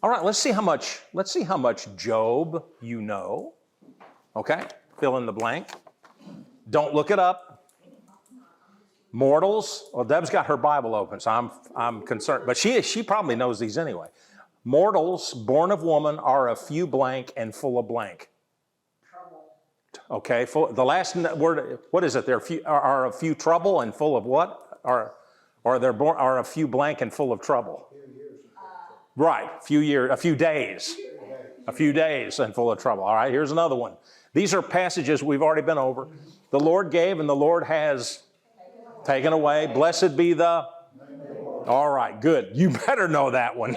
All right, let's see how much Job you know. Okay, fill in the blank. Don't look it up. Mortals. Well, Deb's got her Bible open, so I'm concerned, but she probably knows these anyway. Mortals born of woman are a few blank and full of blank. Trouble. Okay, the last word. What is it? There are a few trouble and full of what? Are a few blank and full of trouble? Right, a few days and full of trouble. All right, here's another one. These are passages we've already been over. The Lord gave and the Lord has taken away. Blessed be the... All right, good. You better know that one.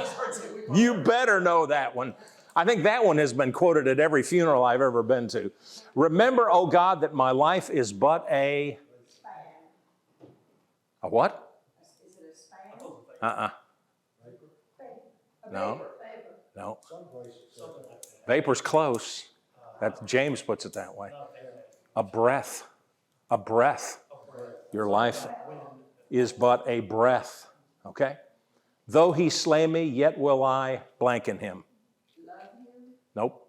You better know that one. I think that one has been quoted at every funeral I've ever been to. Remember, O God, that my life is but a what? Is it a span? No. No. Vapor's close. That James puts it that way. A breath. A breath. Your life is but a breath. Okay? Though he slay me, yet will I blank in him. Love him? Nope.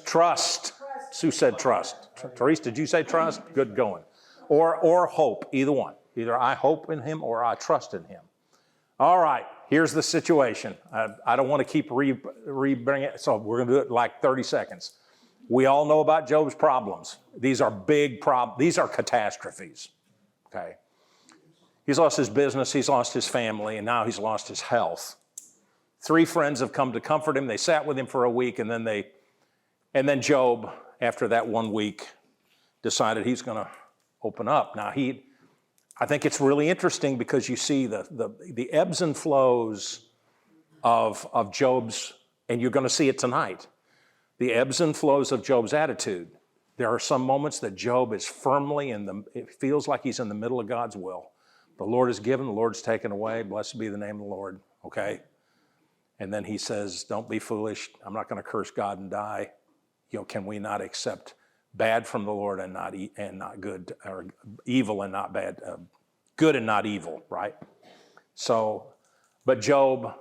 Trust. Trust. Sue said trust. Therese, did you say trust? Good going. Or hope. Either one. Either I hope in him or I trust in him. All right. Here's the situation. I don't want to keep re-bringing it, so we're going to do it in like 30 seconds. We all know about Job's problems. These are big problems. These are catastrophes. Okay. He's lost his business, he's lost his family, and now he's lost his health. 3 friends have come to comfort him. They sat with him for a week, and then Job, after that 1 week, decided he's going to open up. Now I think it's really interesting because you see the ebbs and flows of Job's, and you're going to see it tonight, the ebbs and flows of Job's attitude. There are some moments that Job is firmly it feels like he's in the middle of God's will. The Lord is given, the Lord's taken away. Blessed be the name of the Lord. Okay? And then he says, don't be foolish. I'm not going to curse God and die. Can we not accept bad from the Lord and not good, or evil and not bad, good and not evil, right? So, but Job,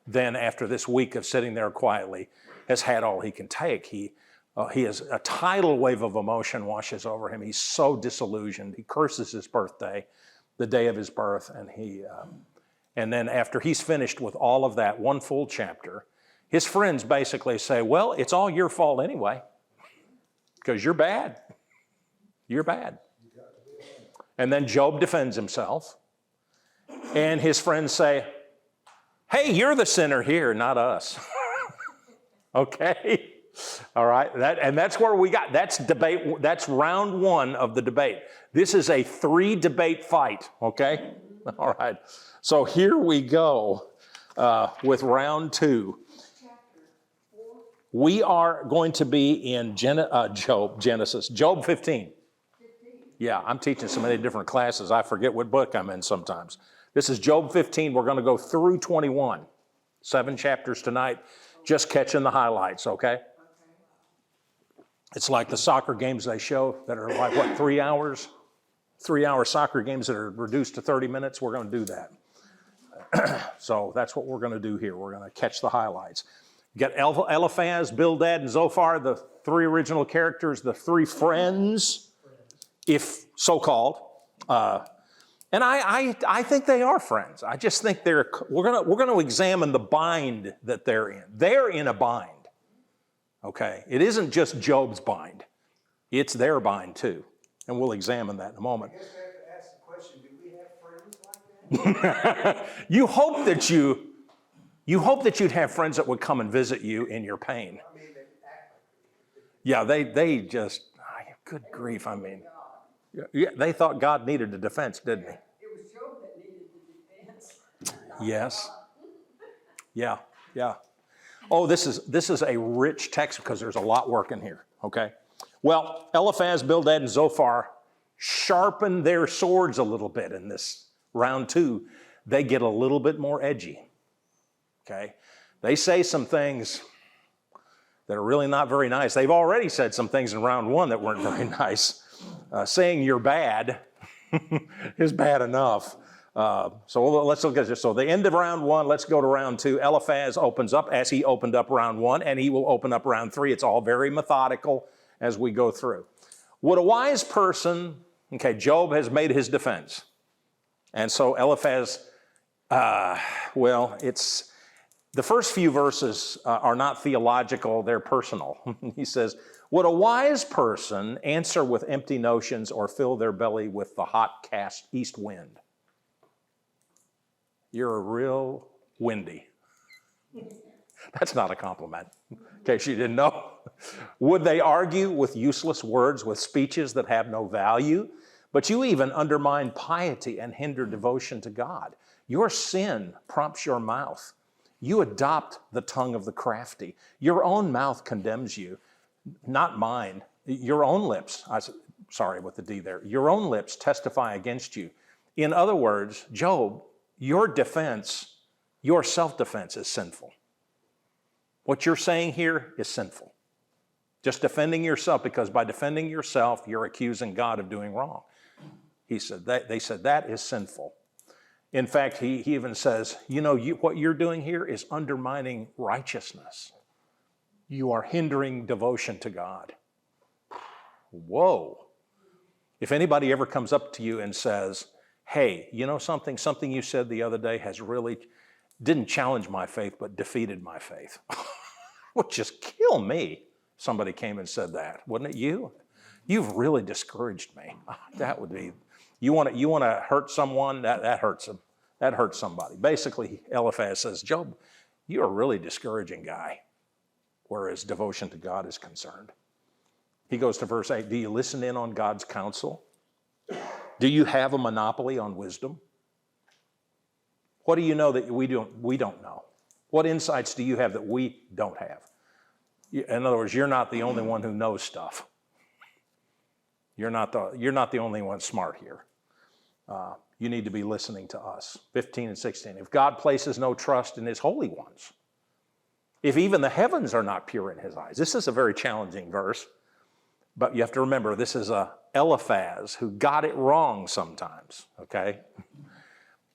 then after this week of sitting there quietly, has had all he can take. He has a tidal wave of emotion washes over him. He's so disillusioned. He curses his birthday, the day of his birth, and then after he's finished with all of that, 1 full chapter, his friends basically say, well, it's all your fault anyway, because you're bad. You're bad. And then Job defends himself, and his friends say, hey, you're the sinner here, not us. Okay? All right, that's where we got, that's debate, that's round 1 of the debate. This is a 3-debate fight, okay? All right, so here we go with round 2. We are going to be in Genesis, Job 15. Yeah, I'm teaching so many different classes, I forget what book I'm in sometimes. This is Job 15, we're going to go through 21. 7 chapters tonight, just catching the highlights, okay? It's like the soccer games they show that are like, 3 hours? 3-hour soccer games that are reduced to 30 minutes, we're going to do that. So that's what we're going to do here. We're going to catch the highlights. You got Eliphaz, Bildad, and Zophar, the 3 original characters, the 3 friends, if so-called. And I think they are friends. I just think we're going to examine the bind that they're in. They're in a bind. Okay, it isn't just Job's bind. It's their bind too. And we'll examine that in a moment. I guess we have to ask the question, do we have friends like that? You hope that you'd have friends that would come and visit you in your pain. I mean, they act like Yeah, they just, good grief, I mean. Yeah, they thought God needed a defense, didn't he? It was Job that needed the defense. Yes. Yeah. Oh, this is a rich text because there's a lot working here, okay? Well, Eliphaz, Bildad, and Zophar sharpen their swords a little bit in this round 2. They get a little bit more edgy, okay? They say some things that are really not very nice. They've already said some things in round 1 that weren't very nice. Saying you're bad is bad enough. So let's look at this. So the end of round one, let's go to round two. Eliphaz opens up as he opened up round one, and he will open up round three. It's all very methodical as we go through. Would a wise person, okay, Job has made his defense. And so Eliphaz, it's the first few verses are not theological, they're personal. He says, would a wise person answer with empty notions or fill their belly with the hot cast east wind? You're a real windy. That's not a compliment, in case you didn't know. Would they argue with useless words, with speeches that have no value? But you even undermine piety and hinder devotion to God. Your sin prompts your mouth. You adopt the tongue of the crafty. Your own mouth condemns you, not mine. Your own lips, sorry with the D there, your own lips testify against you. In other words, Job, your defense, your self-defense is sinful. What you're saying here is sinful. Just defending yourself, because by defending yourself, you're accusing God of doing wrong. They said that is sinful. In fact, he even says, what you're doing here is undermining righteousness. You are hindering devotion to God. Whoa. If anybody ever comes up to you and says, hey, you know something you said the other day has really, didn't challenge my faith, but defeated my faith. Would just kill me. Somebody came and said that, wouldn't it you? You've really discouraged me. That would be, you want to hurt someone, that hurts them. That hurts somebody. Basically, Eliphaz says, Job, you're a really discouraging guy, whereas devotion to God is concerned. He goes to verse 8, do you listen in on God's counsel? Do you have a monopoly on wisdom? What do you know that we don't know? What insights do you have that we don't have? In other words, you're not the only one who knows stuff. You're not the only one smart here. You need to be listening to us. 15 and 16. If God places no trust in his holy ones, if even the heavens are not pure in his eyes. This is a very challenging verse, but you have to remember this is a Eliphaz who got it wrong sometimes, okay?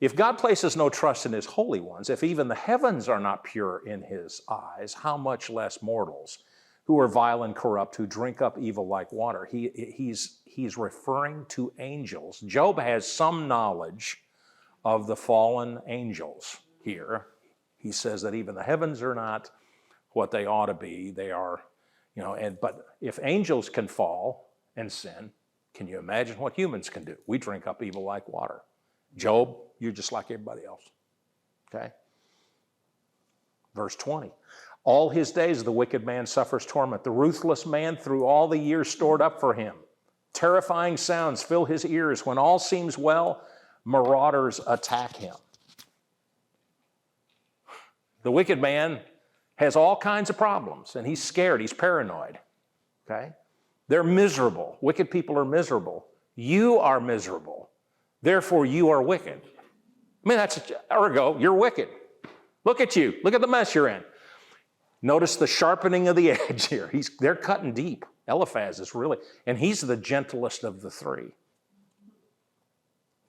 If God places no trust in his holy ones, if even the heavens are not pure in his eyes, how much less mortals who are vile and corrupt, who drink up evil like water. He's referring to angels. Job has some knowledge of the fallen angels here. He says that even the heavens are not what they ought to be. They are, but if angels can fall and sin, can you imagine what humans can do? We drink up evil like water. Job, you're just like everybody else, okay? Verse 20, all his days the wicked man suffers torment. The ruthless man through all the years stored up for him. Terrifying sounds fill his ears. When all seems well, marauders attack him. The wicked man has all kinds of problems, and he's scared, he's paranoid, okay? They're miserable. Wicked people are miserable. You are miserable. Therefore, you are wicked. I mean, ergo, you're wicked. Look at you. Look at the mess you're in. Notice the sharpening of the edge here. They're cutting deep. Eliphaz is really, and he's the gentlest of the three.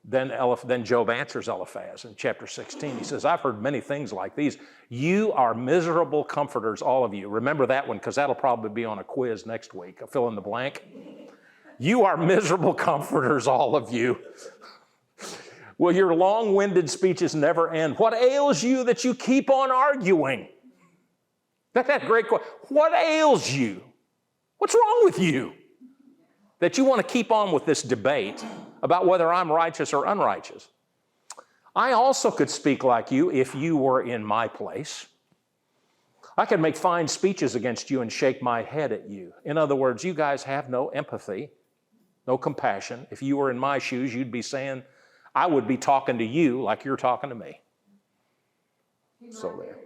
Then Job answers Eliphaz in chapter 16. He says, I've heard many things like these. You are miserable comforters, all of you. Remember that one, because that'll probably be on a quiz next week. I'll fill in the blank. You are miserable comforters, all of you. Will your long-winded speeches never end? What ails you that you keep on arguing? That's that great question. What ails you? What's wrong with you that you want to keep on with this debate about whether I'm righteous or unrighteous? I also could speak like you if you were in my place. I could make fine speeches against you and shake my head at you. In other words, you guys have no empathy, no compassion. If you were in my shoes, you'd be saying, I would be talking to you like you're talking to me. So there.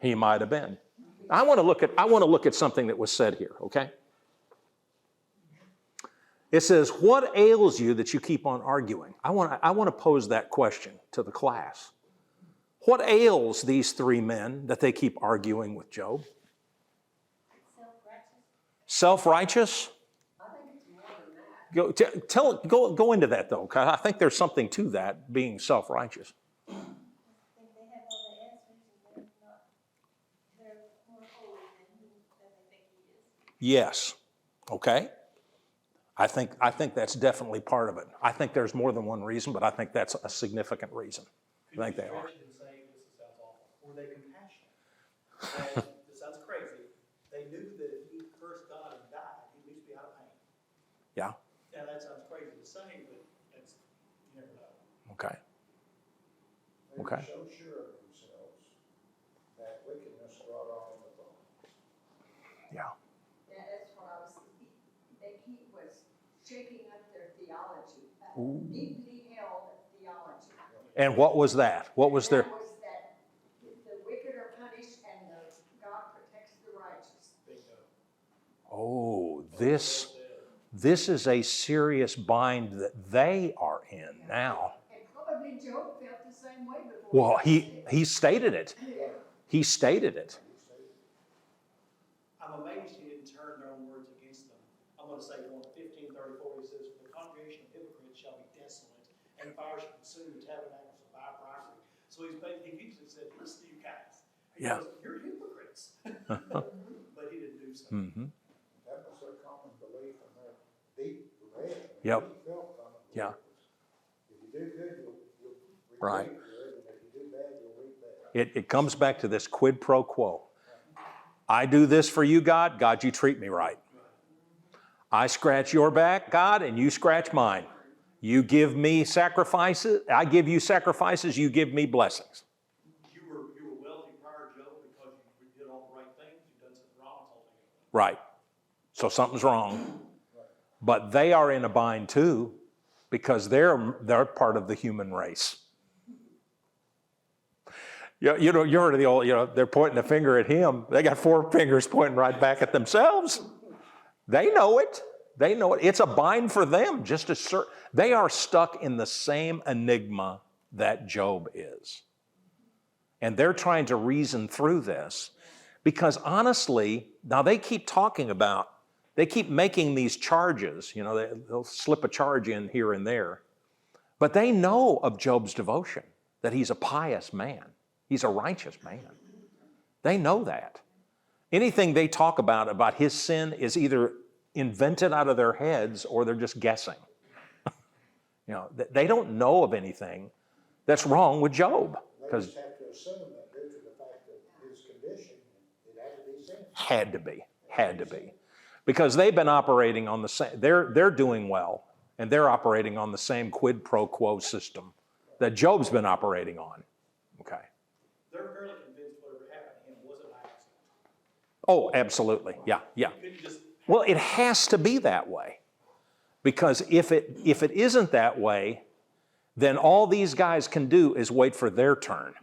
He might have been. I want to look at something that was said here, okay? It says, what ails you that you keep on arguing? I want to pose that question to the class. What ails these three men that they keep arguing with Job? Self-righteous. Self-righteous? I think it's more than Go into that though, because I think there's something to that, being self-righteous. I think they have all the answers and they're more holy than they think he is. Yes. Okay. I think that's definitely part of it. I think there's more than one reason, but I think that's a significant reason. I think they are. Could you stretch it and say, this sounds awful, were they compassionate? And this sounds crazy. They knew that if he cursed God and died, he'd at least be out of pain. Yeah. Now, that sounds crazy to say, but it's, you never know. Okay. They Okay. were so sure of themselves that wickedness brought on the thorns. Yeah. Yeah, that's what I was, he was shaking up their theology, deeply held theology. And what was that? What was their? That was that the wicked are punished and God protects the righteous. Oh, this is a serious bind that they are in now. And probably Job felt the same way before. Well, got he sick. stated it. He stated it. I'm amazed he didn't turn their own words against them. I'm going to say going to 15:34, he says, "For the congregation of hypocrites shall be desolate, and fire shall consume the tabernacles of thy property." So he usually said, "Listen to you guys." He Yeah. goes, "You're hypocrites." But he didn't do so. Mm-hmm. That was their common belief and their deep read. Yep. Deep felt common belief. Yeah. If you do good, you'll Right. reap good, and if you do bad, you'll reap bad. It comes back to this quid pro quo. I do this for you, God. God, you treat me right. I scratch your back, God, and you scratch mine. You give me sacrifices. I give you sacrifices. You give me blessings. You were wealthy prior, Joe, because you did all the right things. You've done something wrong. It's all negative. Right. So something's wrong. But they are in a bind too, because they're part of the human race. You know, you heard the old, they're pointing a finger at him. They got four fingers pointing right back at themselves. They know it. They know it. It's a bind for them. They are stuck in the same enigma that Job is. And they're trying to reason through this because honestly, now they keep making these charges. They'll slip a charge in here and there. But they know of Job's devotion, that he's a pious man. He's a righteous man. They know that. Anything they talk about his sin is either invented out of their heads or they're just guessing. They don't know of anything that's wrong with Job. They Because just have to assume that due to the fact that his condition, it had to be sin. had to be. Because they've been operating on the same, they're doing well, and they're operating on the same quid pro quo system that Job's been operating on. Okay. They're fairly convinced whatever happened to him wasn't an accident. Oh, absolutely. Yeah. You couldn't just Well, it has to be that way. Because if it isn't that way, then all these guys can do is wait for their turn.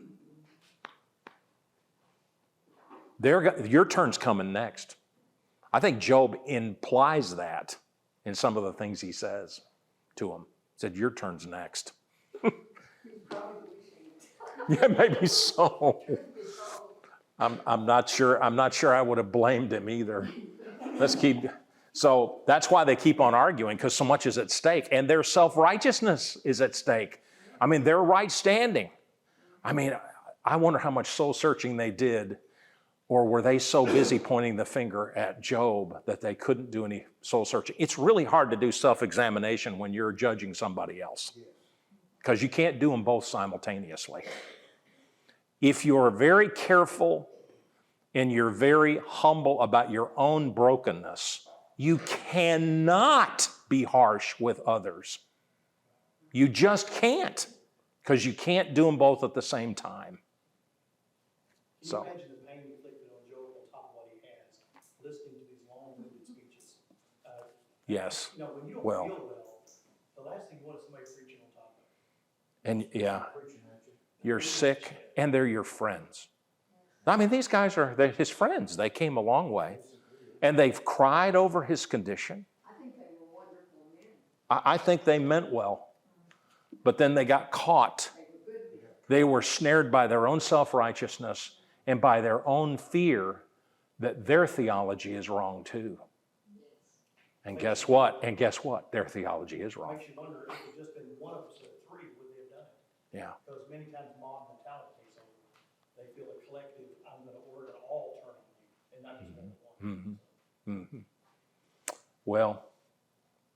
Your turn's coming next. I think Job implies that in some of the things he says to him. He said, your turn's next. Yeah, maybe so. I'm not sure I would have blamed him either. So that's why they keep on arguing, because so much is at stake, and their self-righteousness is at stake. I mean, their right standing. I mean, I wonder how much soul searching they did, or were they so busy pointing the finger at Job that they couldn't do any soul searching? It's really hard to do self-examination when you're judging somebody else, because you can't do them both simultaneously. If you're very careful and you're very humble about your own brokenness, you cannot be harsh with others. You just can't, because you can't do them both at the same time. Can So. you imagine the pain inflicted on Job on top of what he has, listening to these long-winded speeches? Yes. When you don't Well. feel well, the last thing you want is somebody preaching on top of it. And yeah, you're sick, and they're your friends. I mean, these guys they're his friends. They came a long way, and they've cried over his condition. I think they were wonderful men. I think they meant well, but then they got caught. They were good men. They were snared by their own self-righteousness and by their own fear that their theology is wrong too. And guess what? And guess what? Their theology is wrong. Makes you wonder if it just been one of us or three, would they have done it? Yeah. Because many times mob mentality takes over. They feel a collective, we're gonna all turn on you, and not just one. Mm-hmm. Well,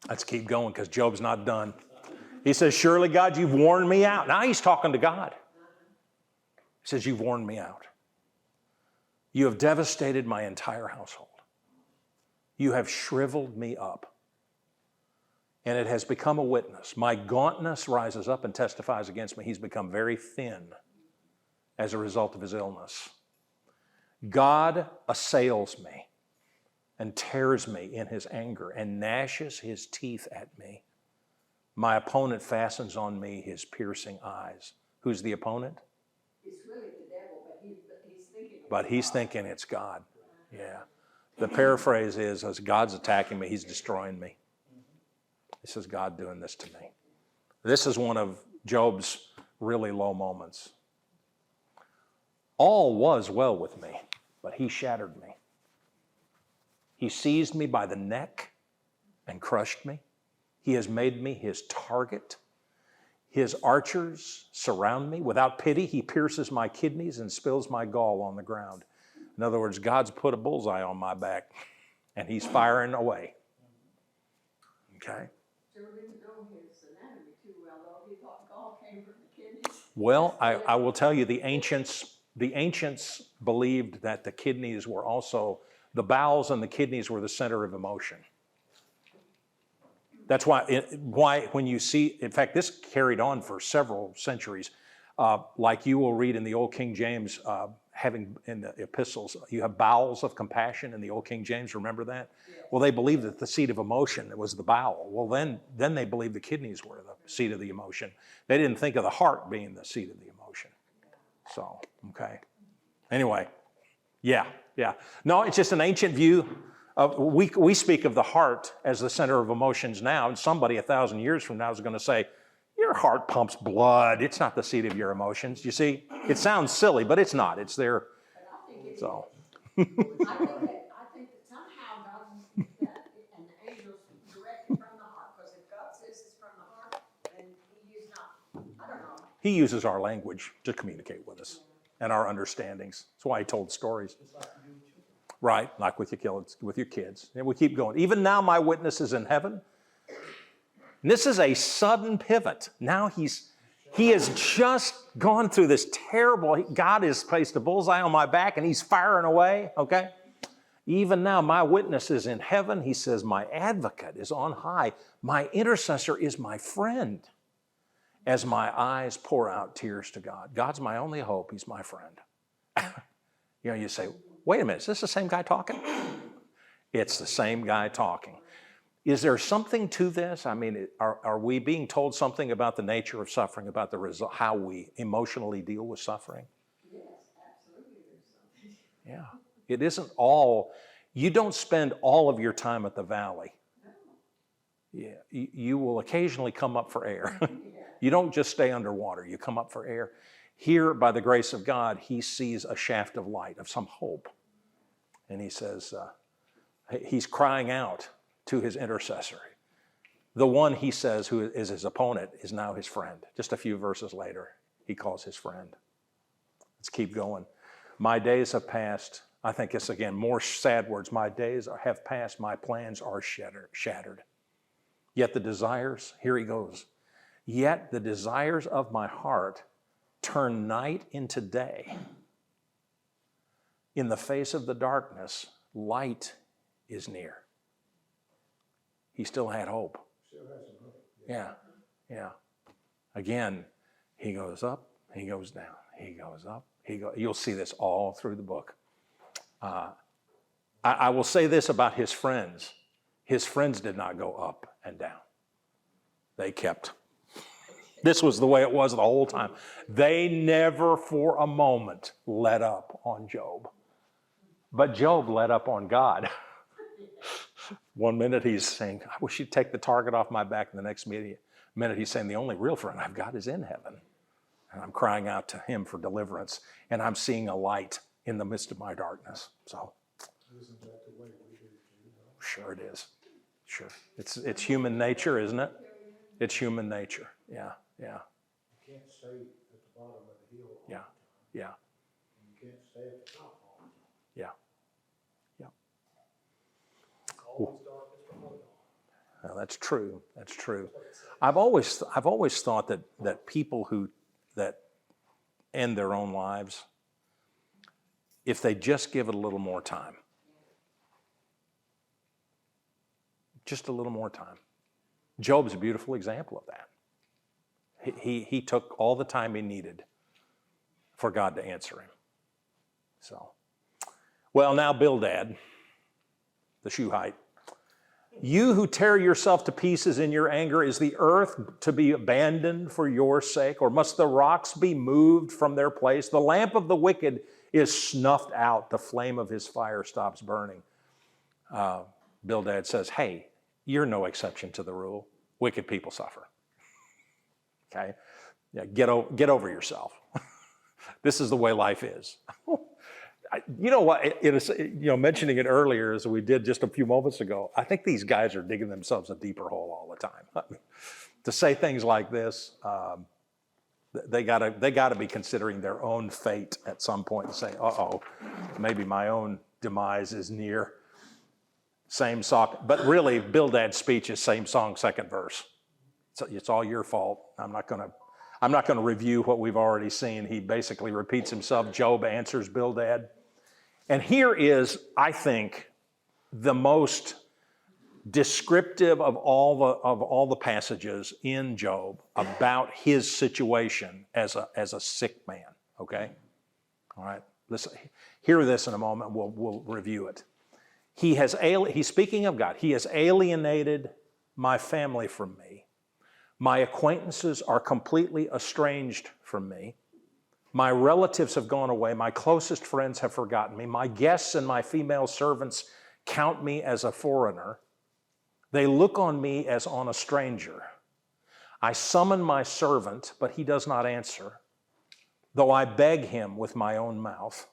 let's keep going because Job's not done. He says, surely, God, you've worn me out. Now he's talking to God. He says, you've worn me out. You have devastated my entire household. You have shriveled me up. And it has become a witness. My gauntness rises up and testifies against me. He's become very thin as a result of his illness. God assails me and tears me in his anger and gnashes his teeth at me. My opponent fastens on me his piercing eyes. Who's the opponent? It's really the devil, but he's thinking. But he's thinking it's God. Yeah. The paraphrase is, as God's attacking me, he's destroying me. This is God doing this to me. This is one of Job's really low moments. All was well with me, but he shattered me. He seized me by the neck and crushed me. He has made me his target. His archers surround me. Without pity, he pierces my kidneys and spills my gall on the ground. In other words, God's put a bullseye on my back, and he's firing away. Okay? Joe didn't know his anatomy too well, though. He thought gall came from the kidneys. Well, I will tell you, the ancients believed that the kidneys were also, the bowels and the kidneys were the center of emotion. That's why when you see, in fact, this carried on for several centuries. Like you will read in the Old King James, having in the epistles, you have bowels of compassion in the Old King James, remember that? Yes. Well, they believed that the seat of emotion was the bowel. Well, then they believed the kidneys were the seat of the emotion. They didn't think of the heart being the seat of the emotion. So, okay. Anyway, yeah. No, it's just an ancient view. We speak of the heart as the center of emotions now, and somebody 1,000 years from now is going to say, your heart pumps blood. It's not the seat of your emotions. You see, it sounds silly, but it's not. It's there. But I think it So, I think that somehow God, and the angels direct it from the heart, because if God says it's from the heart, then he is not, I don't know. he uses our language to communicate with us and our understandings. That's why he told stories. Right, like with your kids. And we keep going. Even now my witness is in heaven. And this is a sudden pivot. Now he has just gone through this terrible, God has placed a bullseye on my back and he's firing away, okay? Even now my witness is in heaven. He says, my advocate is on high. My intercessor is my friend. As my eyes pour out tears to God. God's my only hope. He's my friend. You know, you say, wait a minute, is this the same guy talking? It's the same guy talking. Is there something to this? I mean, are we being told something about the nature of suffering, about the result, how we emotionally deal with suffering? Yes, absolutely, there's something. Yeah. It isn't all, you don't spend all of your time at the valley. No. Yeah. You will occasionally come up for air. Yeah. You don't just stay underwater, you come up for air. Here, by the grace of God, he sees a shaft of light, of some hope. And he says, he's crying out to his intercessor. The one, he says, who is his opponent is now his friend. Just a few verses later, he calls his friend. Let's keep going. My days have passed. I think it's, again, more sad words. My days have passed. My plans are shattered. Yet the desires, here he goes. Yet the desires of my heart turn night into day. In the face of the darkness, light is near. He still had hope. Still has some hope. Yeah. Again, he goes up, he goes down, he goes up, you'll see this all through the book. I will say this about his friends. His friends did not go up and down. They kept. This was the way it was the whole time. They never for a moment let up on Job. But Job let up on God. One minute he's saying, I wish you'd take the target off my back. And the next minute he's saying, the only real friend I've got is in heaven. And I'm crying out to him for deliverance. And I'm seeing a light in the midst of my darkness. So, Isn't that the way we do, you know? sure it is. Sure. It's human nature, isn't it? It's human nature. Yeah, yeah, You can't stay at the bottom of the hill all the yeah, time. yeah, And you can't stay at the top all the time. yeah, yeah. It's always darkest before dawn. Well, that's true. That's true. I've always thought that people that end their own lives, if they just give it a little more time, just a little more time. Job's a beautiful example of that. He took all the time he needed for God to answer him. So, well, now Bildad, the Shuhite. You who tear yourself to pieces in your anger, is the earth to be abandoned for your sake? Or must the rocks be moved from their place? The lamp of the wicked is snuffed out. The flame of his fire stops burning. Bildad says, hey, you're no exception to the rule. Wicked people suffer. Okay? Yeah, get over yourself. This is the way life is. You know what? It is, mentioning it earlier as we did just a few moments ago, I think these guys are digging themselves a deeper hole all the time. To say things like this, they gotta be considering their own fate at some point and saying, uh-oh, maybe my own demise is near. Same song, but really Bildad's speech is same song, second verse. So it's all your fault. I'm not gonna review what we've already seen. He basically repeats himself. Job answers Bildad. And here is, I think, the most descriptive of all the passages in Job about his situation as a sick man. Okay, all right. Listen, hear this in a moment. We'll review it. He's speaking of God. He has alienated my family from me. My acquaintances are completely estranged from me. My relatives have gone away. My closest friends have forgotten me. My guests and my female servants count me as a foreigner. They look on me as on a stranger. I summon my servant, but he does not answer, though I beg him with my own mouth.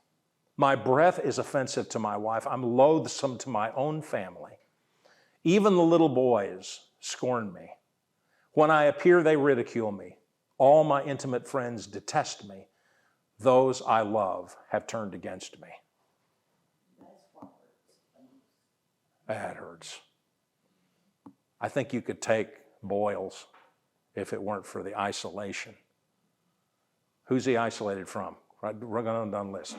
My breath is offensive to my wife. I'm loathsome to my own family. Even the little boys scorn me. When I appear, they ridicule me. All my intimate friends detest me. Those I love have turned against me. That hurts. I think you could take Boyles if it weren't for the isolation. Who's he isolated from? Right, we're going down the list.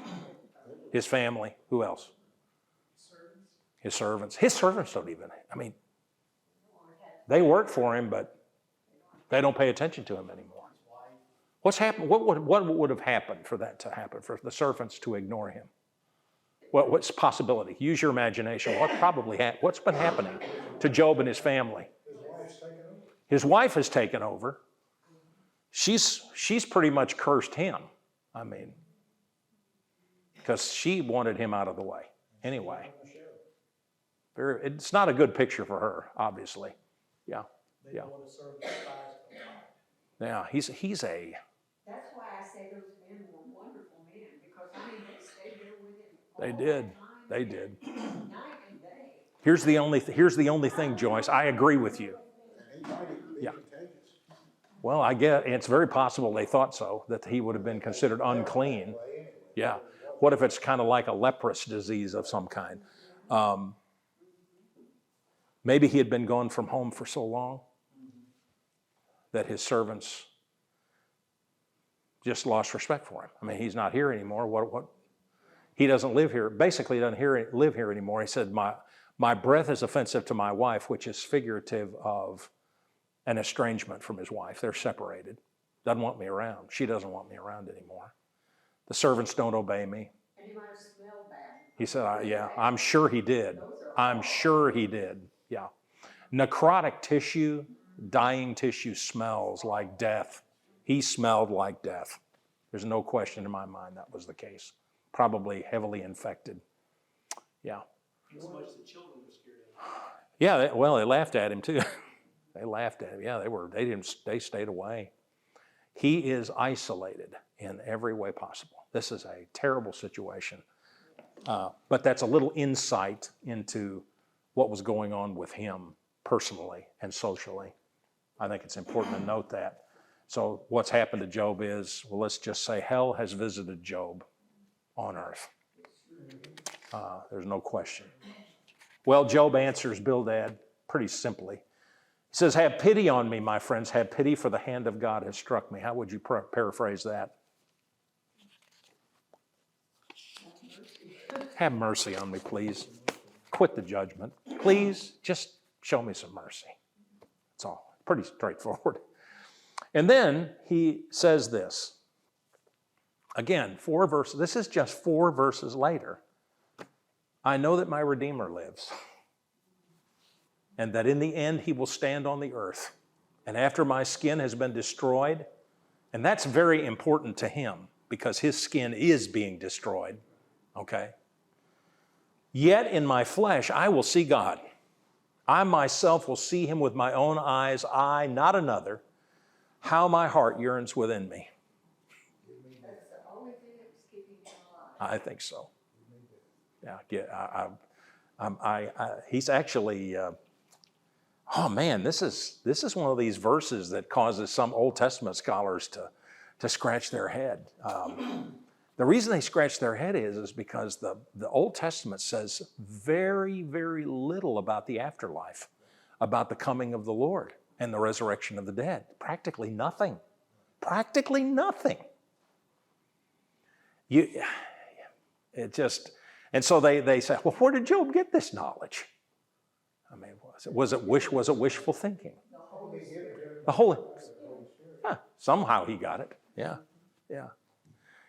His family. Who else? His servants. His servants don't even, they work for him, but they don't pay attention to him anymore. What's happened? What would have happened for that to happen, for the servants to ignore him? What's possibility? Use your imagination. What's been happening to Job and his family? His wife has taken over. She's pretty much cursed him. Because she wanted him out of the way. Anyway, it's not a good picture for her, obviously. Yeah, They don't want to serve the spies. yeah. He's a. That's why I say those men were wonderful men, because they stayed there with him. They all did. that time, They did. Night and day. Here's the only thing, Joyce. I agree with you. Yeah. Well, I guess it's very possible they thought so, that he would have been considered unclean. Yeah. What if it's kind of like a leprous disease of some kind? Maybe he had been gone from home for so long that his servants just lost respect for him. He's not here anymore. What? He doesn't live here. Basically, he doesn't live here anymore. He said, my breath is offensive to my wife, which is figurative of an estrangement from his wife. They're separated. Doesn't want me around. She doesn't want me around anymore. The servants don't obey me. And he might have smelled bad. He said, yeah, I'm sure he did. I'm sure he did. Yeah. Necrotic tissue, dying tissue smells like death. He smelled like death. There's no question in my mind that was the case. Probably heavily infected. Yeah. So much the children were scared of him. Yeah, they laughed at him too. They laughed at him. Yeah, they stayed away. He is isolated in every way possible. This is a terrible situation. But that's a little insight into what was going on with him personally and socially. I think it's important to note that. So what's happened to Job is, well, let's just say hell has visited Job on earth. There's no question. Well, Job answers Bildad pretty simply. He says, have pity on me, my friends. Have pity, for the hand of God has struck me. How would you paraphrase that? Have mercy on me, please. Quit the judgment. Please, just show me some mercy. That's all. Pretty straightforward. And then he says this. Again, 4 verses. This is just 4 verses later. I know that my Redeemer lives, and that in the end he will stand on the earth. And after my skin has been destroyed, and that's very important to him because his skin is being destroyed, okay? Yet in my flesh I will see God. I myself will see him with my own eyes, I, not another. How my heart yearns within me. That's the only thing that was keeping him alive. I think so. Yeah, he's actually, oh man, this is one of these verses that causes some Old Testament scholars to scratch their head. The reason they scratch their head is because the Old Testament says very, very little about the afterlife, about the coming of the Lord and the resurrection of the dead. Practically nothing. Practically nothing. And so they say, well, where did Job get this knowledge? I mean, was it wishful thinking? The Holy yeah, somehow he got it. Yeah.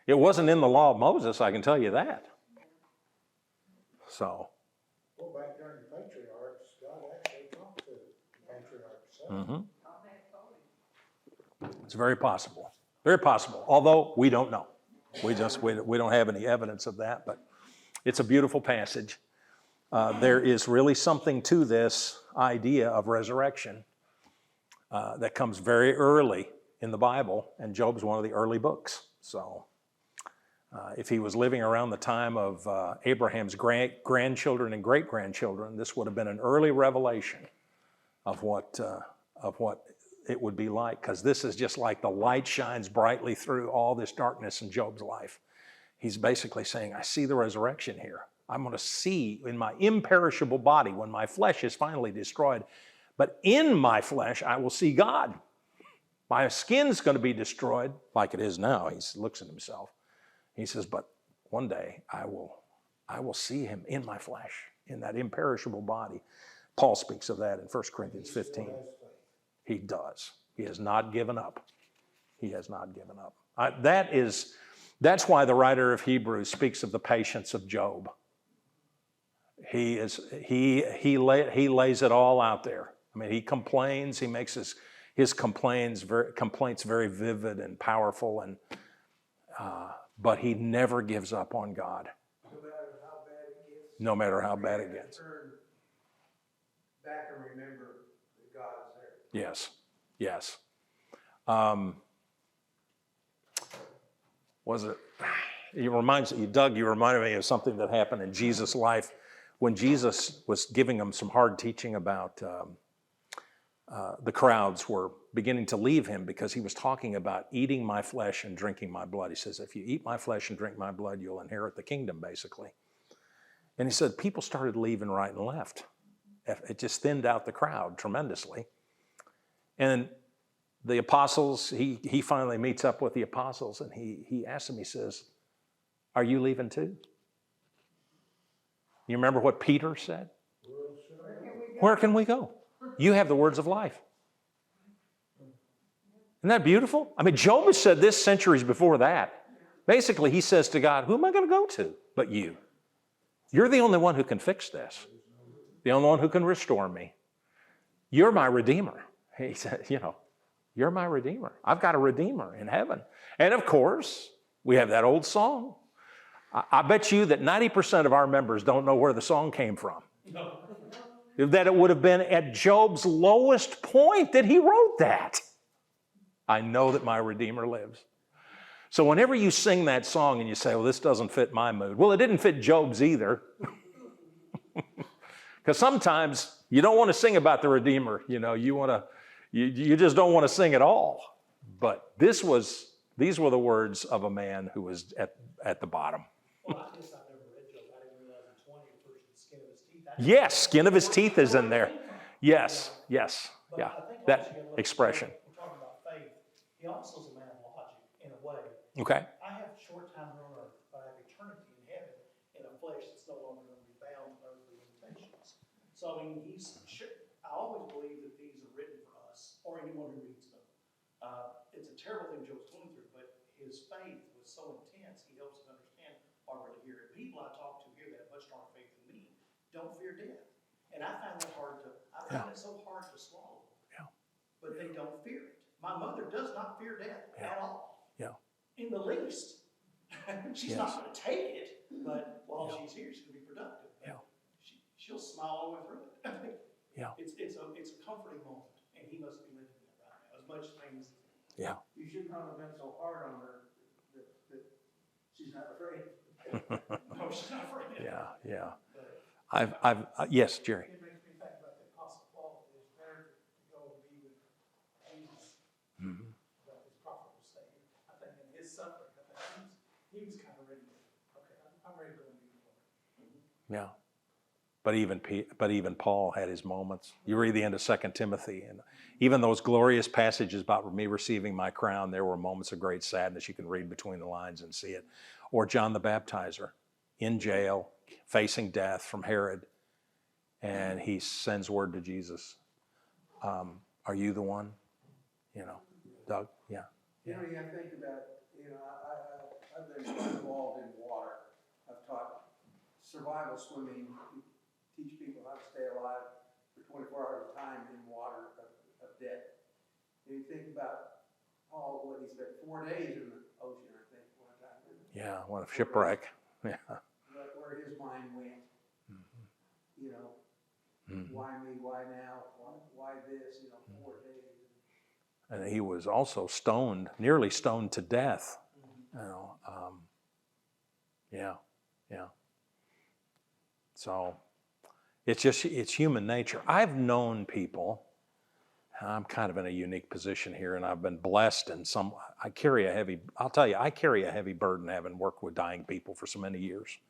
It wasn't in the law of Moses, I can tell you that. So. Well, back during the patriarchs, God actually talked to the patriarchs. It's very possible. Very possible. Although we don't know. We don't have any evidence of that, but it's a beautiful passage. There is really something to this idea of resurrection that comes very early in the Bible, and Job's one of the early books. So if he was living around the time of Abraham's grandchildren and great-grandchildren, this would have been an early revelation of what it would be like, because this is just like the light shines brightly through all this darkness in Job's life. He's basically saying, I see the resurrection here. I'm going to see in my imperishable body when my flesh is finally destroyed. But in my flesh, I will see God. My skin's going to be destroyed like it is now. He looks at himself. He says, but one day I will see him in my flesh, in that imperishable body. Paul speaks of that in 1 Corinthians 15. He does. He has not given up. He has not given up. That's why the writer of Hebrews speaks of the patience of Job. He lays it all out there. I mean, he complains. He makes his complaints very vivid and powerful, and but he never gives up on God. No matter how bad it gets. No matter how bad it gets. Turn back and remember that God is there. Yes. Was it? Doug, you reminded me of something that happened in Jesus' life when Jesus was giving him some hard teaching about the crowds were beginning to leave him because he was talking about eating my flesh and drinking my blood. He says, if you eat my flesh and drink my blood, you'll inherit the kingdom, basically. And he said, people started leaving right and left. It just thinned out the crowd tremendously. And the apostles, he finally meets up with the apostles, and he asks them, he says, are you leaving too? You remember what Peter said? Where can we go? You have the words of life. Isn't that beautiful? I mean, Job has said this centuries before that. Basically, he says to God, who am I going to go to but you? You're the only one who can fix this. The only one who can restore me. You're my Redeemer. He said, you're my Redeemer. I've got a Redeemer in heaven. And of course, we have that old song. I bet you that 90% of our members don't know where the song came from. No. That it would have been at Job's lowest point that he wrote that. I know that my Redeemer lives. So whenever you sing that song and you say, well, this doesn't fit my mood. Well, it didn't fit Job's either. Because sometimes you don't want to sing about the Redeemer. You know, you just don't want to sing at all. But these were the words of a man who was at the bottom. Well, I guess I've never read Job. I didn't realize in 20 it refers to the skin of his teeth. Yes, skin of his teeth is in there. Yes, yes, But yeah, I think also you that gotta look at expression. We're talking about faith. He also is a man of logic in a way. Okay, I have short time here on earth, but I have eternity in heaven in a flesh that's no longer going to be bound to earthly limitations. So, I mean, I always believe that these are written for us or anyone who reads them. It's a terrible thing Job's going through, but his faith was so intense, he helps us understand why we're to hear it. People I talk to here that have much stronger faith than me don't fear death. And I find it so hard to swallow. Yeah. But they don't fear it. My mother does not fear death at all. Yeah. In the least. She's Yes. not going to take it, but while she's here, she's going to be productive. Yeah. She'll smile all the way through it. Yeah. It's a comforting moment, and he must be living that right now. As much pain as yeah. You shouldn't have been so hard on her that she's not afraid. no, she's not afraid. Yeah. But Yes, Jerry. It makes me think about the Apostle Paul, his marriage to go and be with Jesus, Mhm. that his prophet was saying. I think in his suffering, he was kind of ready to, okay, I'm ready to go and be with him. Yeah. But even Paul had his moments. You read the end of 2 Timothy, and even those glorious passages about me receiving my crown, there were moments of great sadness. You can read between the lines and see it. Or John the Baptizer in jail, facing death from Herod, and he sends word to Jesus. Are you the one? You know, Doug? Yeah. You know, you gotta think about, I've been involved in water. I've taught survival swimming, teach people how to stay alive for 24 hours at a time in water of death. And you think about Paul, what he spent 4 days in the ocean, I think, one time. Yeah, what a shipwreck. Yeah. Where his mind went, you know, Mhm. why me, why now, why this, 4 days. And he was also stoned, nearly stoned to death. You know, yeah. So it's human nature. I've known people, I'm kind of in a unique position here, and I've been blessed in I carry a heavy burden having worked with dying people for so many years.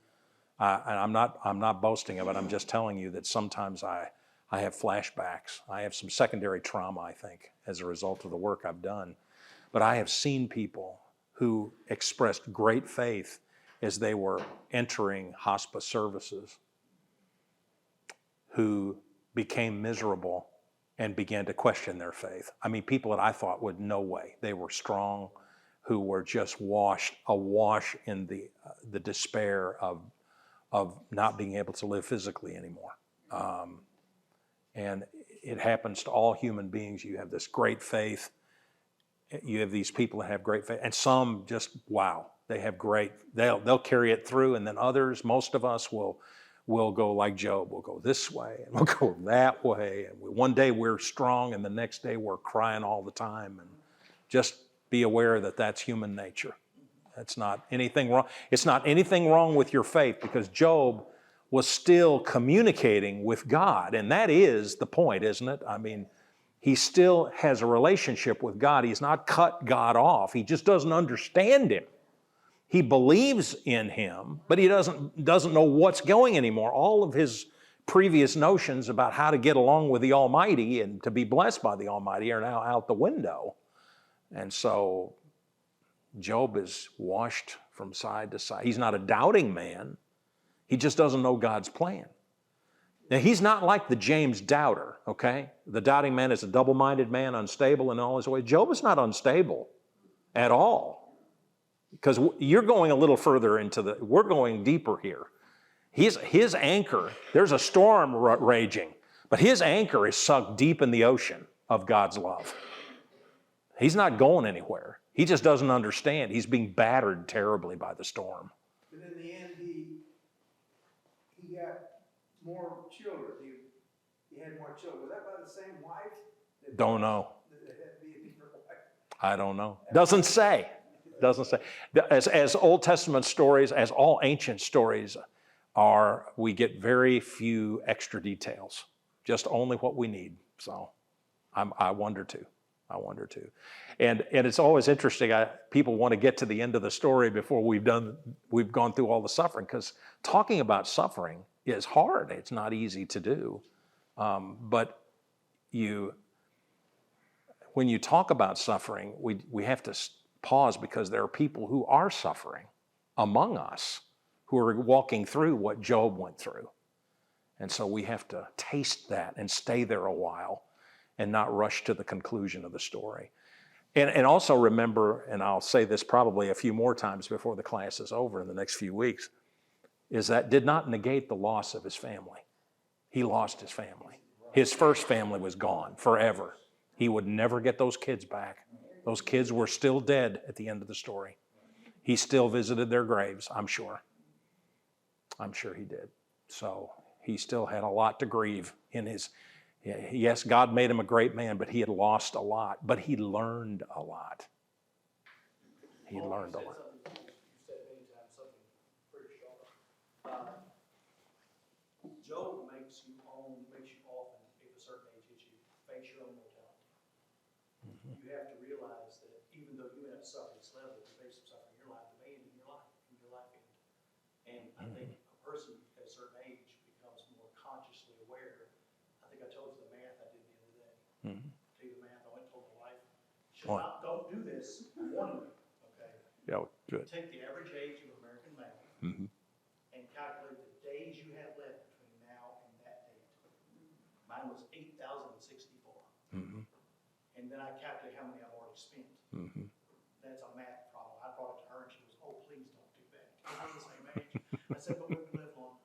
And I'm not boasting of it. I'm just telling you that sometimes I have flashbacks. I have some secondary trauma, I think, as a result of the work I've done. But I have seen people who expressed great faith as they were entering hospice services, who became miserable and began to question their faith. I mean, people that I thought would no way. They were strong, who were just awash in the despair of not being able to live physically anymore. And it happens to all human beings. You have this great faith. You have these people that have great faith, and some just, wow, they have they'll carry it through, and then others, most of us will go like Job. We'll go this way, and we'll go that way, and one day we're strong, and the next day we're crying all the time. And just be aware that that's human nature. That's not anything wrong. It's not anything wrong with your faith, because Job was still communicating with God, and that is the point, isn't it? I mean, he still has a relationship with God. He's not cut God off. He just doesn't understand him. He believes in him, but he doesn't know what's going anymore. All of his previous notions about how to get along with the Almighty and to be blessed by the Almighty are now out the window. And so Job is washed from side to side. He's not a doubting man. He just doesn't know God's plan. Now, he's not like the James doubter, okay? The doubting man is a double-minded man, unstable in all his ways. Job is not unstable at all, because you're going a little further we're going deeper here. His anchor, there's a storm raging, but his anchor is sunk deep in the ocean of God's love. He's not going anywhere. He just doesn't understand. He's being battered terribly by the storm. But in the end, he got more children. He had more children. Was that by the same wife? Don't know. That had to be a different wife. I don't know. Doesn't say. As Old Testament stories, as all ancient stories we get very few extra details, just only what we need. So I wonder too. I wonder too. And it's always interesting. People want to get to the end of the story before we've gone through all the suffering, because talking about suffering is hard. It's not easy to do. But when you talk about suffering, we have to pause, because there are people who are suffering among us who are walking through what Job went through. And so we have to taste that and stay there a while and not rush to the conclusion of the story. And also remember, and I'll say this probably a few more times before the class is over in the next few weeks, is that did not negate the loss of his family. He lost his family. His first family was gone forever. He would never get those kids back. Those kids were still dead at the end of the story. He still visited their graves, I'm sure. I'm sure he did. So he still had a lot to grieve in his, yes, God made him a great man, but he had lost a lot. But he learned a lot. He learned a lot. You said many times something pretty sharp. Job makes you often, at a certain age, hits you, face your own mortality. You have to realize that even though you may not suffer this level, you face some suffering in your life, it may end in your life end. And I think a person at a certain age becomes more consciously aware. I think I told you the math I did the other day. Do the math, I went and told my wife, don't do this, I'm warning you, okay? Yeah, good. Take the average age of an American male and calculate the days you have left between now and that date. Mine was 8,064. And then I calculated how many I've already spent. That's a math problem. I brought it to her and she was, oh, please don't do that. We're the same age. I said, but we can live longer.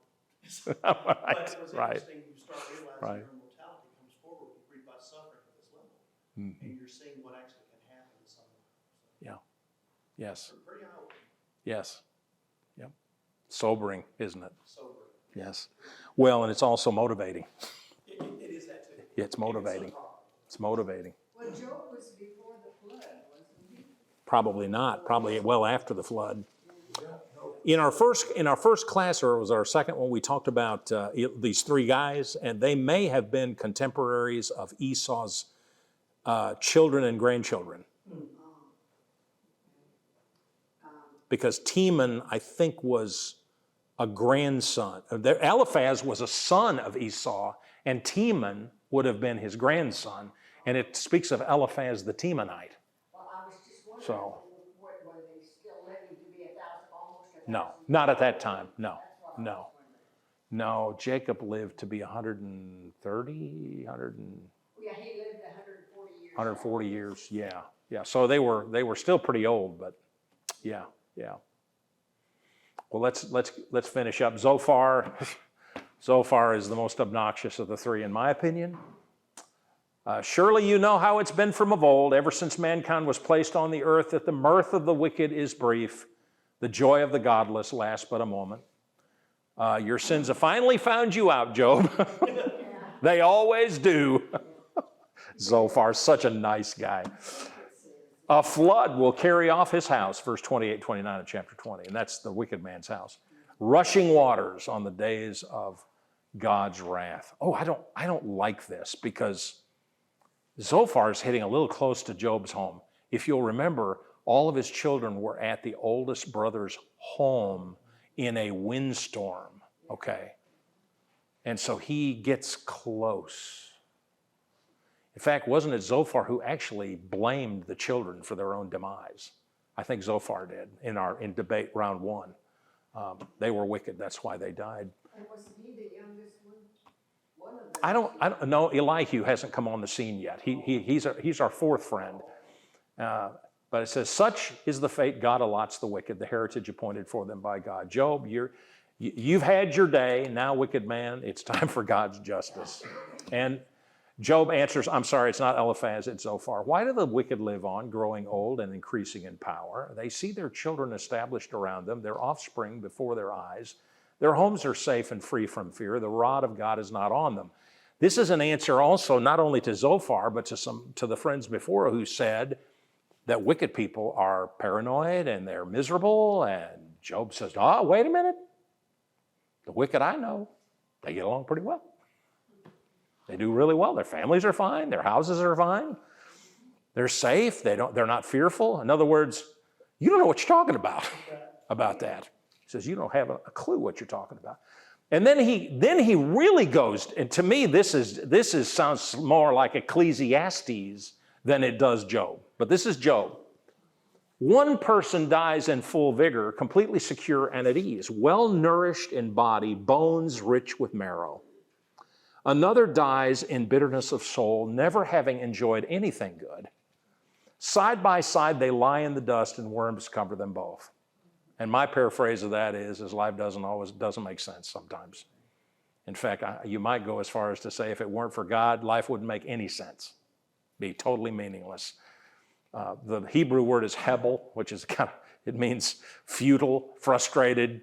But it was interesting, you start realizing your mortality comes forward, you read about suffering at this level. And you're seeing what actually can happen to someone. Yeah. Yes. Pretty eye-opening. Yes. Yep. Sobering, isn't it? Sobering. Yes. Well, and it's also motivating. It is that too. It's motivating. It's motivating. Well, Job was before the flood, wasn't he? Probably not. Probably well after the flood. In our first class, or it was our second one, we talked about these three guys, and they may have been contemporaries of Esau's children and grandchildren. Because Teman, I think, was a grandson. Eliphaz was a son of Esau, and Teman would have been his grandson. And it speaks of Eliphaz the Temanite. Well, I was just wondering, So. were they still living to be almost 1,000? No, not at that time. No, Jacob lived to be 130, 100 and, Yeah, he lived 140 years. 140 years. Yeah. So they were still pretty old, but yeah. Well, let's finish up. Zophar is the most obnoxious of the three, in my opinion. Surely you know how it's been from of old, ever since mankind was placed on the earth, that the mirth of the wicked is brief, the joy of the godless lasts but a moment. Your sins have finally found you out, Job. They always do. Zophar's such a nice guy. A flood will carry off his house, verse 28, 29 of chapter 20, and that's the wicked man's house. Rushing waters on the days of God's wrath. Oh, I don't like this, because Zophar is hitting a little close to Job's home. If you'll remember, all of his children were at the oldest brother's home in a windstorm, okay? And so he gets close. In fact, wasn't it Zophar who actually blamed the children for their own demise? I think Zophar did in debate round one. They were wicked, that's why they died. And was he the youngest one? One of them. I don't know. Elihu hasn't come on the scene yet. He's our fourth friend. But it says, such is the fate God allots the wicked, the heritage appointed for them by God. Job, you've had your day. Now, wicked man, it's time for God's justice. And Job answers, I'm sorry, it's not Eliphaz, it's Zophar. Why do the wicked live on, growing old and increasing in power? They see their children established around them, their offspring before their eyes. Their homes are safe and free from fear. The rod of God is not on them. This is an answer also not only to Zophar, but to the friends before who said that wicked people are paranoid and they're miserable. And Job says, wait a minute. The wicked I know, they get along pretty well. They do really well. Their families are fine. Their houses are fine. They're safe. They're not fearful. In other words, you don't know what you're talking about that. He says, you don't have a clue what you're talking about. And then he really goes, and to me, this sounds more like Ecclesiastes than it does Job. But this is Job. One person dies in full vigor, completely secure and at ease, well nourished in body, bones rich with marrow. Another dies in bitterness of soul, never having enjoyed anything good. Side by side, they lie in the dust and worms cover them both. And my paraphrase of that is life doesn't make sense sometimes. In fact, you might go as far as to say if it weren't for God, life wouldn't make any sense. Be totally meaningless. The Hebrew word is hebel, which is it means futile, frustrated,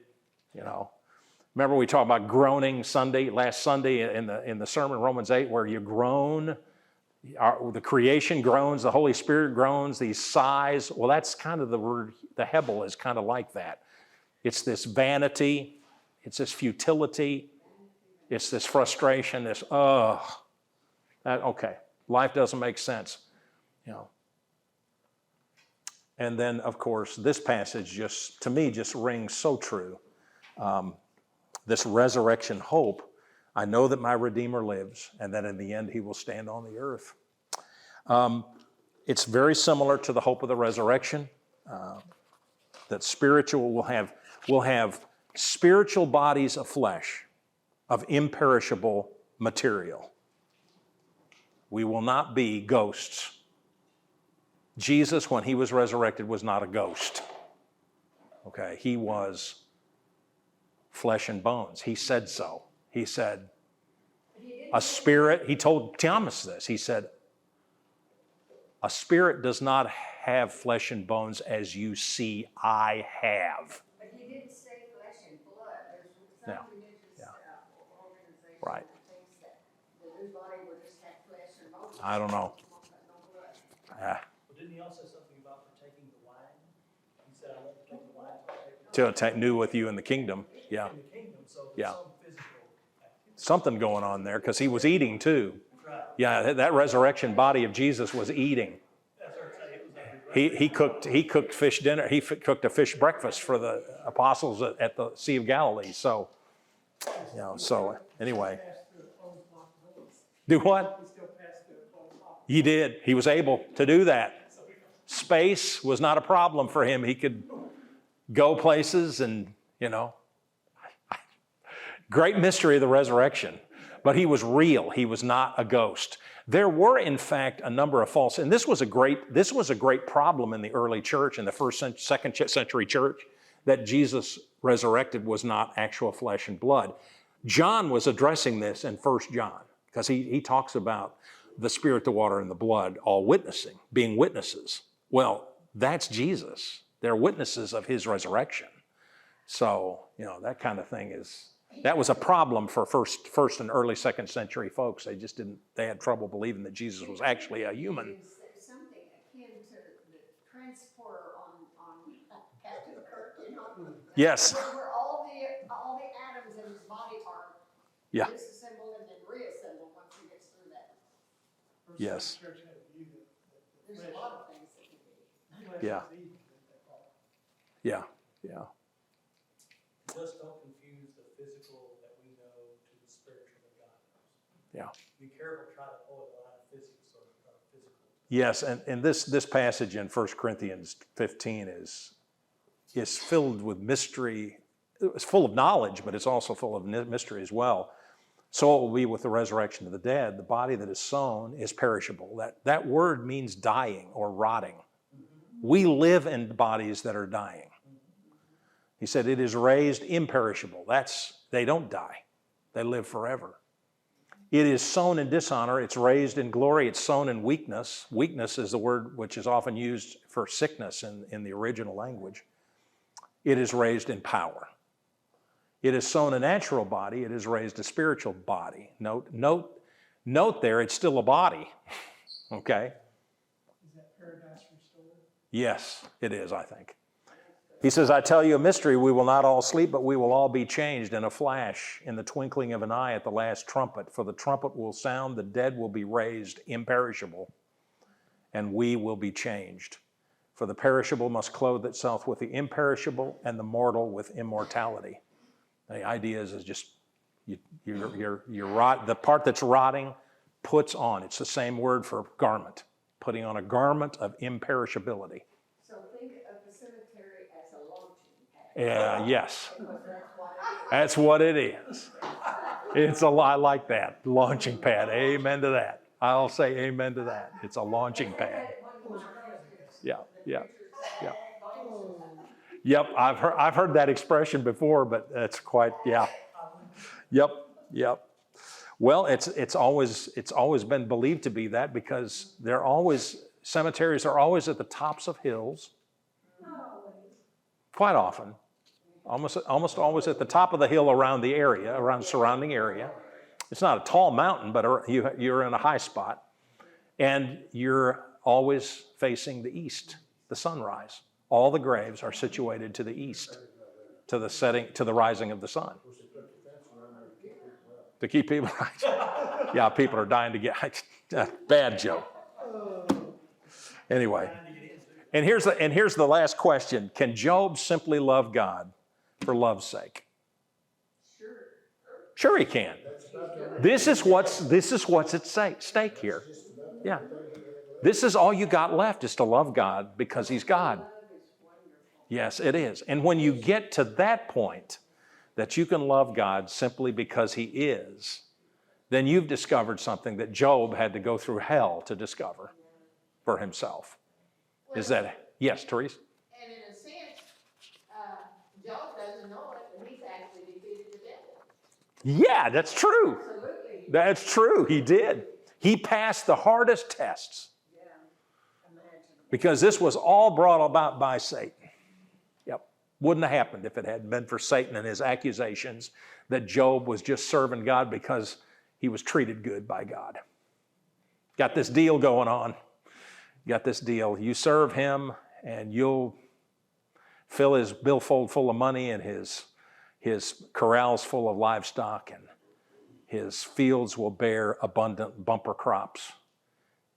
Remember we talked about groaning last Sunday in the sermon, Romans 8, where you groan. The creation groans, the Holy Spirit groans, these sighs. Well, that's kind of the word, the hebel is kind of like that. It's this vanity, it's this futility, it's this frustration, okay, life doesn't make sense, And then, of course, this passage to me rings so true. This resurrection hope. I know that my Redeemer lives and that in the end he will stand on the earth. It's very similar to the hope of the resurrection. That spiritual will have spiritual bodies of flesh, of imperishable material. We will not be ghosts. Jesus, when he was resurrected, was not a ghost. Okay, he was flesh and bones. He said so. He said, a spirit, he told Thomas this, he said, a spirit does not have flesh and bones as you see I have. But he didn't say flesh and blood. There's some Yeah. religious organization Right. that thinks that the new body will just have flesh and bones. I don't know. No blood. Well, didn't he also say something about partaking the wine? He said, I won't partake the wine. To new with you in the kingdom. Yeah. In the kingdom, so there's Yeah. some physical activity. Something going on there because he was eating too. Right. Yeah, that resurrection body of Jesus was eating. That's what I'm saying. It was like He cooked fish dinner. He cooked a fish breakfast for the apostles at the Sea of Galilee. So, anyway. Do what? He did. He was able to do that. Space was not a problem for him. He could go places and, great mystery of the resurrection. But he was real. He was not a ghost. There were, in fact, a number of false, and this was a great problem in the early church, in the second century church, that Jesus resurrected was not actual flesh and blood. John was addressing this in 1 John, because he talks about the Spirit, the water, and the blood all witnessing, being witnesses. Well, that's Jesus. They're witnesses of his resurrection. So, that kind of thing that was a problem for first and early second century folks. They had trouble believing that Jesus was actually a human. It's something akin to the transporter on Captain Kirk, Yes. Where all the atoms in his body are Yeah. disassembled and then reassembled once he gets through that. Yes. church had a view that There's a lot of things that can be. Yeah. Yeah. Yeah. Just don't confuse the physical that we know to the spiritual that God knows. Yeah. Be careful, try to pull it out of physics or physical. Yes, and this passage in 1 Corinthians 15 is filled with mystery. It's full of knowledge, but it's also full of mystery as well. So it will be with the resurrection of the dead. The body that is sown is perishable. That word means dying or rotting. We live in bodies that are dying. He said it is raised imperishable. They don't die. They live forever. It is sown in dishonor. It's raised in glory. It's sown in weakness. Weakness is the word which is often used for sickness in the original language. It is raised in power. It is sown a natural body. It is raised a spiritual body. Note there, it's still a body. Okay? Is that paradise restored? Yes, it is, I think. He says, I tell you a mystery, we will not all sleep, but we will all be changed in a flash, in the twinkling of an eye at the last trumpet. For the trumpet will sound, the dead will be raised imperishable, and we will be changed. For the perishable must clothe itself with the imperishable, and the mortal with immortality. The idea is just, you're rot, the part that's rotting puts on. It's the same word for garment, putting on a garment of imperishability. So think of the cemetery as a launching pad. Yeah, yes. Because that's what it is. That's what it is. It's a lot like that, launching pad. Amen to that. I'll say amen to that. It's a launching pad. Yeah, yeah, yeah. Yep, I've heard that expression before, but that's quite, yeah. Yep, yep. Well, it's always been believed to be that because cemeteries are always at the tops of hills. Quite often. Almost always at the top of the hill around the area, around the surrounding area. It's not a tall mountain, but you're in a high spot. And you're always facing the east, the sunrise. All the graves are situated to the east, to the rising of the sun. To keep people right. Yeah, people are dying to get bad joke. Anyway, and here's the last question. Can Job simply love God for love's sake? Sure he can. This is what's at stake here. Yeah. This is all you got left is to love God because he's God. Yes, it is. And when you get to that point that you can love God simply because he is, then you've discovered something that Job had to go through hell to discover for himself. Is that, yes, Therese? And in a sense, Job doesn't know it, but he's actually defeated the devil. Yeah, that's true. Absolutely. That's true. He did. He passed the hardest tests Yeah. Imagine. because this was all brought about by Satan. Yep. Wouldn't have happened if it hadn't been for Satan and his accusations that Job was just serving God because he was treated good by God. Got this deal going on. Got this deal. You serve him and you'll fill his billfold full of money and his corrals full of livestock, and his fields will bear abundant bumper crops,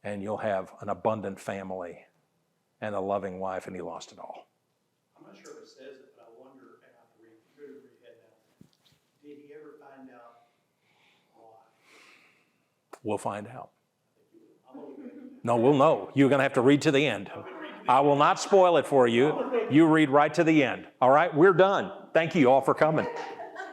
and you'll have an abundant family and a loving wife, and he lost it all. I'm not sure if it says it, but I wonder, and I have to read, good read ahead now. Did he ever find out why? We'll find out. I'm gonna look at it. No, we'll know. You're going to have to read to the end. I will not spoil it for you. You read right to the end. All right, we're done. Thank you all for coming.